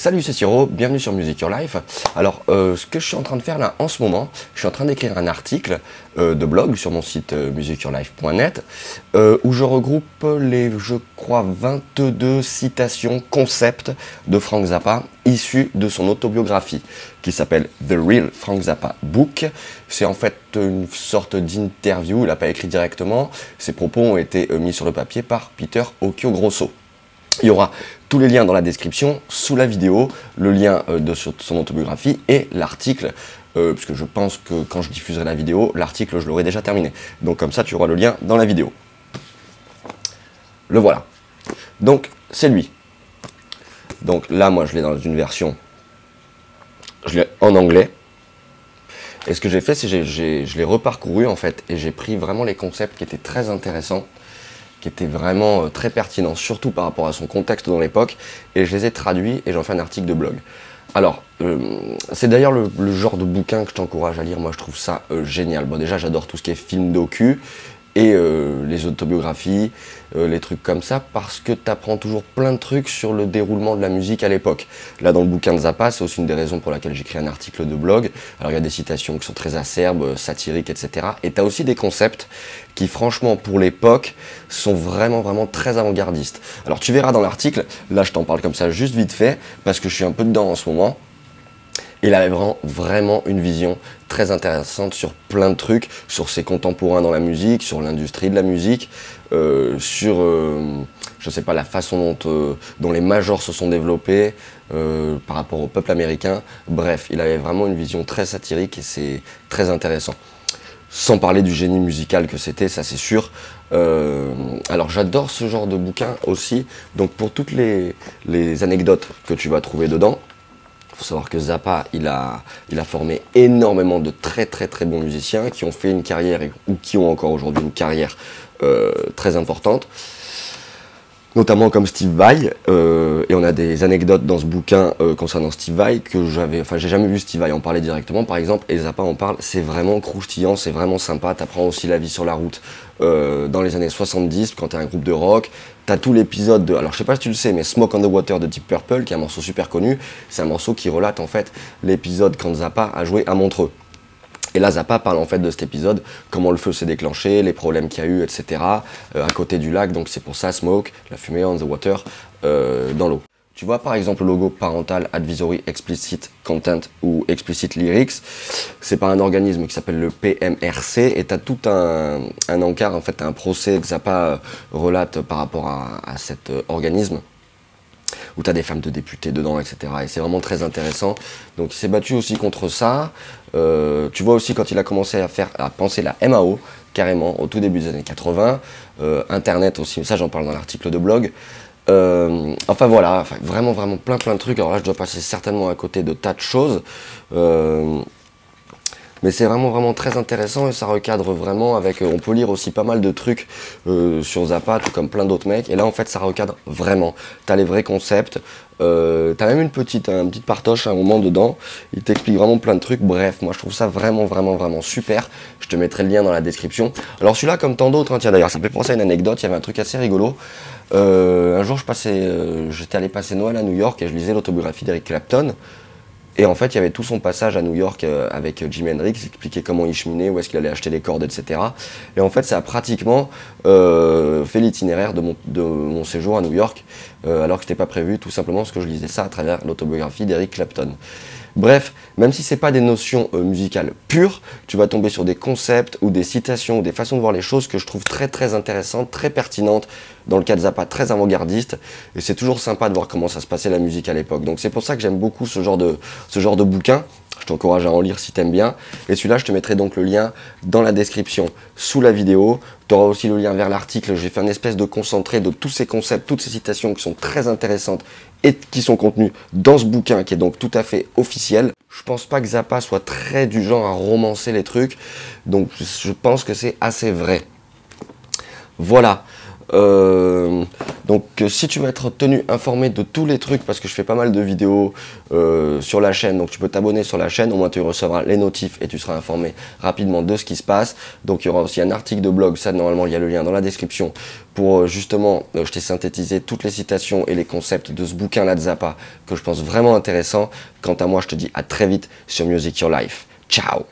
Salut, c'est Siro, bienvenue sur Music Your Life. Alors, ce que je suis en train de faire là en ce moment, je suis en train d'écrire un article de blog sur mon site musicyourlife.net où je regroupe les, je crois, 22 citations concept de Frank Zappa issues de son autobiographie qui s'appelle The Real Frank Zappa Book. C'est en fait une sorte d'interview, il n'a pas écrit directement, ses propos ont été mis sur le papier par Peter Occhiogrosso. Il y aura tous les liens dans la description, sous la vidéo, le lien de son autobiographie et l'article, puisque je pense que quand je diffuserai la vidéo, l'article je l'aurai déjà terminé. Donc comme ça tu auras le lien dans la vidéo. Le voilà. Donc c'est lui. Donc là moi je l'ai dans une version, je l'ai en anglais. Et ce que j'ai fait c'est que je l'ai reparcouru en fait et j'ai pris vraiment les concepts qui étaient très intéressants, qui était vraiment très pertinent, surtout par rapport à son contexte dans l'époque, et je les ai traduits et j'en fais un article de blog. Alors, c'est d'ailleurs le genre de bouquin que je t'encourage à lire, moi je trouve ça génial. Bon déjà j'adore tout ce qui est film docu, et les autobiographies, les trucs comme ça, parce que tu apprends toujours plein de trucs sur le déroulement de la musique à l'époque. Là dans le bouquin de Zappa, c'est aussi une des raisons pour laquelle j'écris un article de blog. Alors il y a des citations qui sont très acerbes, satiriques, etc. Et tu as aussi des concepts qui franchement pour l'époque sont vraiment très avant-gardistes. Alors tu verras dans l'article, là je t'en parle comme ça juste vite fait, parce que je suis un peu dedans en ce moment. Il avait vraiment une vision très intéressante sur plein de trucs, sur ses contemporains dans la musique, sur l'industrie de la musique, sur, je sais pas, la façon dont les majors se sont développés par rapport au peuple américain. Bref, il avait vraiment une vision très satirique et c'est très intéressant. Sans parler du génie musical que c'était, ça c'est sûr. Alors j'adore ce genre de bouquin aussi, donc pour toutes les anecdotes que tu vas trouver dedans. Il faut savoir que Zappa, il a formé énormément de très bons musiciens qui ont fait une carrière ou qui ont encore aujourd'hui une carrière très importante, notamment comme Steve Vai, et on a des anecdotes dans ce bouquin concernant Steve Vai que j'ai jamais vu Steve Vai en parler directement par exemple, et Zappa en parle, c'est vraiment croustillant, c'est vraiment sympa, t'apprends aussi la vie sur la route dans les années 70 quand t'es un groupe de rock. T'as tout l'épisode de, alors je sais pas si tu le sais, mais Smoke on the Water de Deep Purple, qui est un morceau super connu, c'est un morceau qui relate en fait l'épisode quand Zappa a joué à Montreux. Et là, Zappa parle en fait de cet épisode, comment le feu s'est déclenché, les problèmes qu'il y a eu, etc. À côté du lac, donc c'est pour ça Smoke, la fumée on the water, dans l'eau. Tu vois par exemple le logo Parental Advisory Explicit Content ou Explicit Lyrics, c'est par un organisme qui s'appelle le PMRC et tu as tout un encart, en fait t'as un procès que Zappa relate par rapport à cet organisme, où tu as des femmes de députés dedans, etc. Et c'est vraiment très intéressant. Donc il s'est battu aussi contre ça. Tu vois aussi quand il a commencé à penser la MAO, carrément, au tout début des années 80. Internet aussi, ça j'en parle dans l'article de blog. Enfin voilà, vraiment plein de trucs. Alors là je dois passer certainement à côté de tas de choses. Mais c'est vraiment très intéressant et ça recadre vraiment avec, on peut lire aussi pas mal de trucs sur Zappa, tout comme plein d'autres mecs, et là en fait ça recadre vraiment, t'as les vrais concepts, t'as même une petite partoche à un moment dedans, il t'explique vraiment plein de trucs, bref, moi je trouve ça vraiment super, je te mettrai le lien dans la description. Alors celui-là comme tant d'autres, hein, tiens d'ailleurs ça me fait penser à une anecdote, il y avait un truc assez rigolo, un jour j'étais allé passer Noël à New York et je lisais l'autobiographie d'Eric Clapton. Et en fait, il y avait tout son passage à New York avec Jimi Hendrix, il expliquait comment il cheminait, où est-ce qu'il allait acheter les cordes, etc. Et en fait, ça a pratiquement fait l'itinéraire de mon séjour à New York, alors que c'était pas prévu, tout simplement parce que je lisais ça à travers l'autobiographie d'Eric Clapton. Bref, même si c'est pas des notions musicales pures, tu vas tomber sur des concepts ou des citations ou des façons de voir les choses que je trouve très intéressantes, très pertinentes, dans le cas de Zappa, très avant-gardiste, et c'est toujours sympa de voir comment ça se passait la musique à l'époque. Donc c'est pour ça que j'aime beaucoup ce genre de bouquin. Je t'encourage à en lire si t'aimes bien. Et celui-là, je te mettrai donc le lien dans la description sous la vidéo. Tu auras aussi le lien vers l'article. J'ai fait un espèce de concentré de tous ces concepts, toutes ces citations qui sont très intéressantes et qui sont contenues dans ce bouquin qui est donc tout à fait officiel. Je pense pas que Zappa soit très du genre à romancer les trucs. Donc je pense que c'est assez vrai. Voilà. Donc si tu veux être tenu informé de tous les trucs, parce que je fais pas mal de vidéos sur la chaîne, donc tu peux t'abonner sur la chaîne, au moins tu recevras les notifs et tu seras informé rapidement de ce qui se passe. Donc il y aura aussi un article de blog, ça normalement il y a le lien dans la description, pour justement, je t'ai synthétisé toutes les citations et les concepts de ce bouquin là de Zappa, que je pense vraiment intéressant. Quant à moi, je te dis à très vite sur Music Your Life. Ciao!